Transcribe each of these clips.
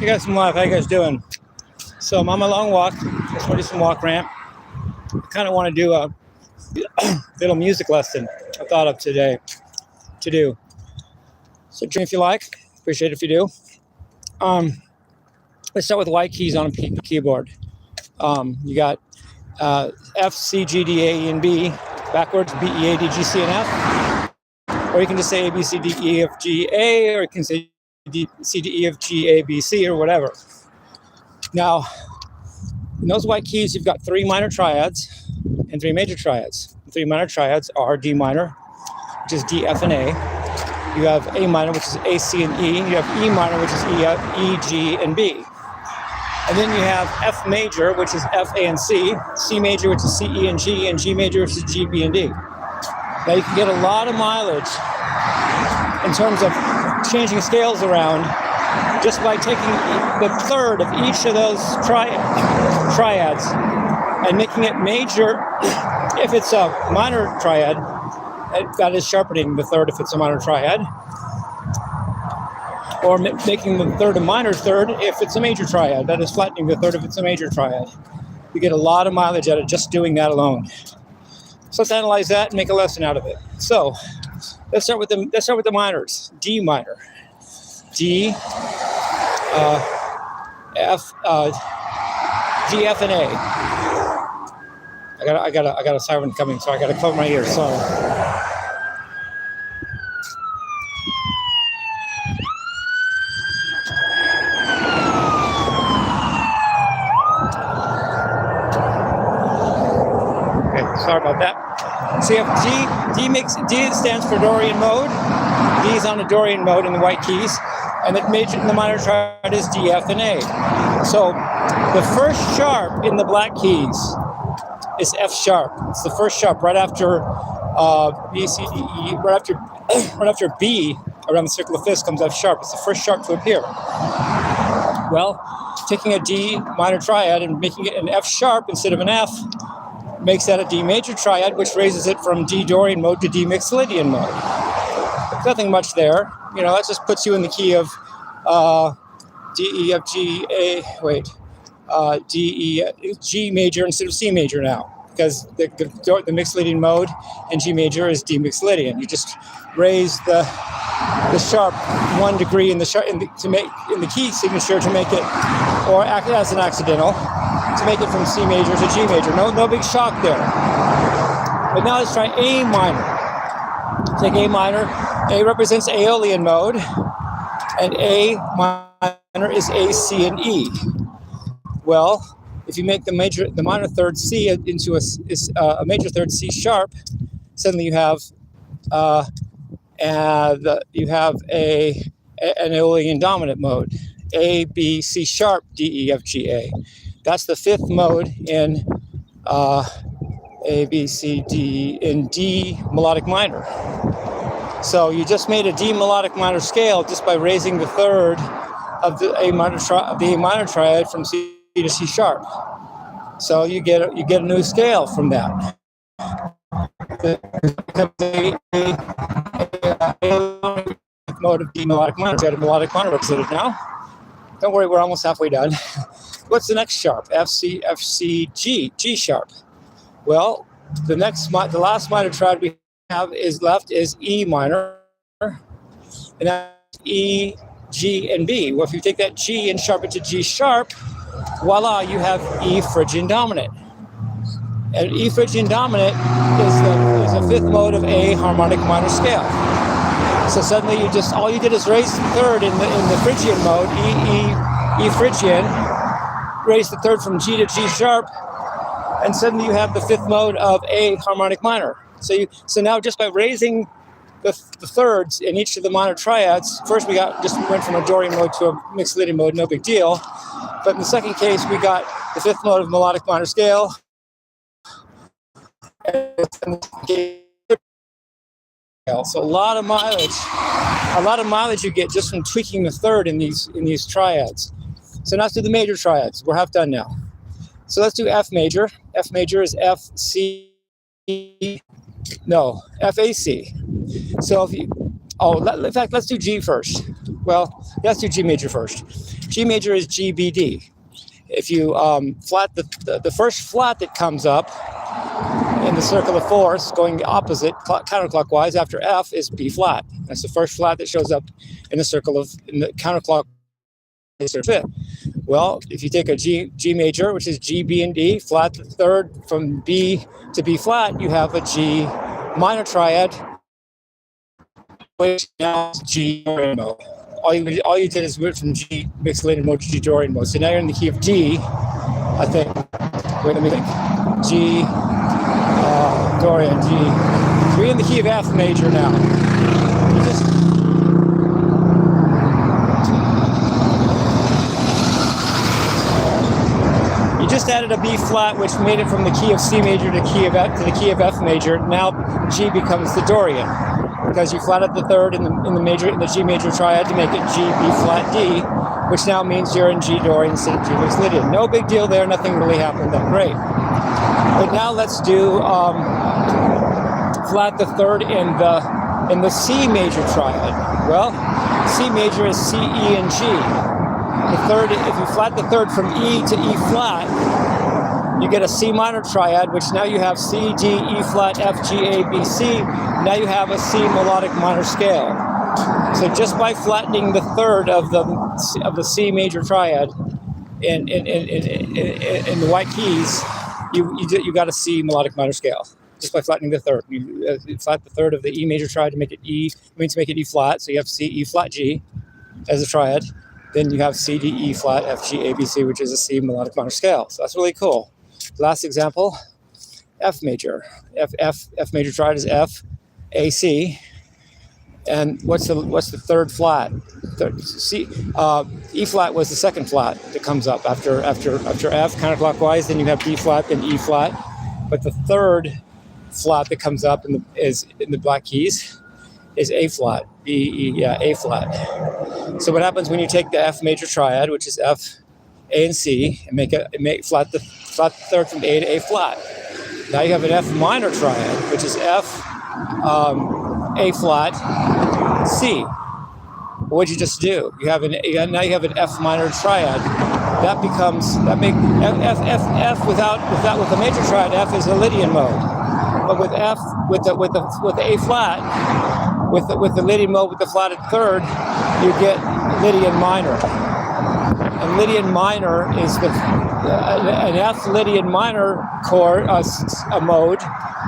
You guys some life. How you guys doing? So I'm on my long walk. Just want to do some walk rant. I kind of want to do a little music lesson I thought of today to do. So join if you like. Appreciate it if you do. Let's start with Y keys on a keyboard. You got F, C, G, D, A, E, and B. Backwards, B, E, A, D, G, C, and F. Or you can just say A, B, C, D, E, F, G, A. Or you can say C, D, E, F, G, A, B, C, or whatever. Now, in those white keys, you've got 3 minor triads and 3 major triads. The 3 minor triads are D minor, which is D, F, and A. You have A minor, which is A, C, and E. You have E minor, which is E, G, and B. And then you have F major, which is F, A, and C. C major, which is C, E, and G major, which is G, B, and D. Now you can get a lot of mileage in terms of changing scales around just by taking the third of each of those triads and making it major if it's a minor triad. That is sharpening the third if it's a minor triad. Or making the third a minor third if it's a major triad. That is flattening the third if it's a major triad. You get a lot of mileage out of just doing that alone. So let's analyze that and make a lesson out of it. So let's start with the minors. D minor. D, F, G, F, and A. I got a siren coming, so I got to cover my ears. Sorry. Sorry about that. So you have D stands for Dorian mode. D is on a Dorian mode in the white keys, and the minor triad is D, F, and A. So the first sharp in the black keys is F sharp. It's the first sharp right after B, C, D, E. Right after B around the circle of fifths comes F sharp. It's the first sharp to appear. Well, taking a D minor triad and making it an F sharp instead of an F makes that a D major triad, which raises it from D Dorian mode to D Mixolydian mode. There's nothing much there. You know, that just puts you in the key of D, E, F, G, A, G major instead of C major now, because the Mixolydian mode in G major is D Mixolydian. You just raise the sharp 1 degree in the key signature to make it, or act as an accidental, to make it from C major to G major. No big shock there. But now let's try A minor. Take A minor. A represents Aeolian mode, and A minor is A, C, and E. Well, if you make the minor third C into a major third C sharp, suddenly you have an Aeolian dominant mode. A, B, C sharp, D, E, F, G, A. That's the 5th mode in A, B, C, D, in D melodic minor. So you just made a D melodic minor scale just by raising the third of the A minor triad from C to C sharp. So you get a new scale from that. A mode of D melodic minor. We got a melodic minor represented now. Don't worry, we're almost halfway done. What's the next sharp? F, C, G sharp. Well, the last minor triad we have is E minor, and that's E, G, and B. Well, if you take that G and sharpen it to G sharp, voila, you have E Phrygian dominant. And E Phrygian dominant is the 5th mode of A harmonic minor scale. So suddenly all you did is raise the third in the Phrygian mode, E Phrygian, raise the third from G to G sharp, and suddenly you have the 5th mode of A harmonic minor. So now just by raising the thirds in each of the minor triads, first we went from a Dorian mode to a Mixolydian mode, no big deal. But in the second case, we got the 5th mode of melodic minor scale. So a lot of mileage you get just from tweaking the third in these triads. So now let's do the major triads. We're half done now. So let's do F major. F major is F, C, no, F, A, C. So in fact, let's do G first. Well, let's do G major first. G major is GBD. If you flat the first flat that comes up in the circle of fourths, going opposite counterclockwise after F, is B flat. That's the first flat that shows up in the circle of in the counterclockwise fifth. Well, if you take a G major, which is G, B, and D, flat the third from B to B flat, you have a G minor triad, which now is G Dorian mode. All you did is move from G mixed related mode to G Dorian mode. So now you're in the key of G, I think. Wait, let me think. G, Dorian, G. We're in the key of F major now. You just added a B flat, which made it from the key of C major to key of F to the key of F major. Now G becomes the Dorian, because you flatted the third in the G major triad to make it G, B flat, D, which now means you're in G Dorian instead of G mixed Lydian. No big deal there. Nothing really happened that great. But now let's do flat the third in the C major triad. Well, C major is C, E, and G. The third, if you flat the third from E to E flat, you get a C minor triad, which now you have C, D, E flat, F, G, A, B, C. Now you have a C melodic minor scale. So just by flattening the third of the C major triad in the white keys, you got a C melodic minor scale. Just by flattening the third, you flat the third of the E major triad to make it E flat. So you have C, E flat, G as a triad. Then you have C, D, E flat, F, G, A, B, C, which is a C melodic minor scale. So that's really cool. Last example, F major. F major triad is F, A, C. And what's the third flat? C, E flat was the second flat that comes up after F counterclockwise. Then you have B flat, then E flat. But the third flat that comes up in the black keys is A flat, A flat. So what happens when you take the F major triad, which is F, A, and C, and flat the third from A to A flat? Now you have an F minor triad, which is F, A flat, C. What'd you just do? Now you have an F minor triad. That F with the major triad, F is a Lydian mode. But with F with the A flat, with the Lydian mode with the flatted third, you get Lydian minor. And Lydian minor is an F Lydian minor chord, a mode,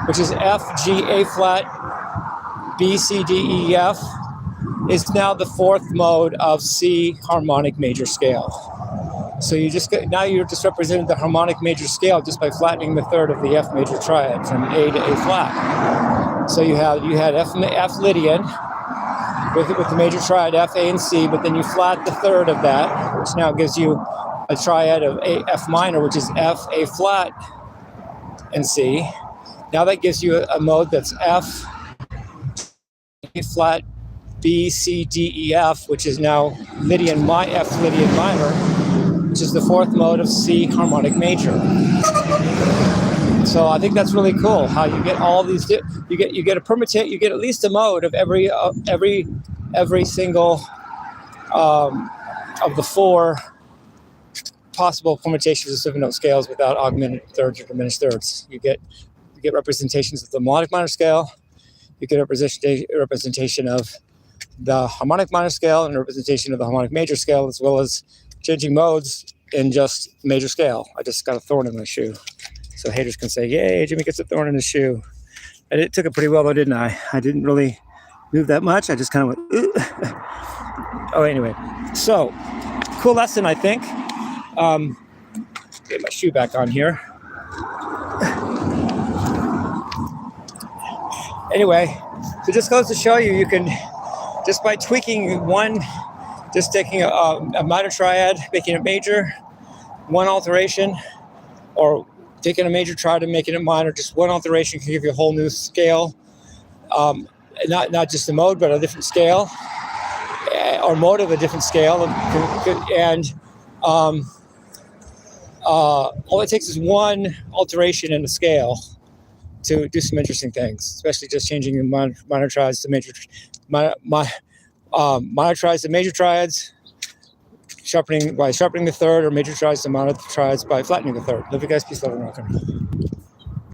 which is F, G, A flat, B, C, D, E, F, is now the fourth mode of C harmonic major scale. So now you're just representing the harmonic major scale just by flattening the third of the F major triad from A to A flat. So you had F Lydian with the major triad F, A, and C, but then you flat the third of that, which now gives you a triad of F minor, which is F, A flat, and C. Now that gives you a mode that's F, A flat, B, C, D, E, F, which is now F Lydian minor, which is the fourth mode of C harmonic major. So I think that's really cool how you get all these. You get a permutation. You get at least a mode of every single of the four possible permutations of seven note scales without augmented thirds or diminished thirds. You get representations of the melodic minor scale. You get a representation of the harmonic minor scale and a representation of the harmonic major scale, as well as changing modes in just major scale. I just got a thorn in my shoe. So haters can say, yay, Jimmy gets a thorn in his shoe. And it took it pretty well though, didn't I? I didn't really move that much. I just kind of went, oh, anyway. So, cool lesson, I think. Get my shoe back on here. Anyway, so just goes to show you can, just by tweaking just taking a minor triad, making it major, one alteration, or taking a major triad and making it minor, just one alteration can give you a whole new scale. Not just a mode, but a different scale, or mode of a different scale. And all it takes is one alteration in the scale to do some interesting things, especially just changing the minor triads to major triads to major triads, sharpening the third, or major triads to moderate triads by flattening the third. Love you guys. Peace, love, and rock.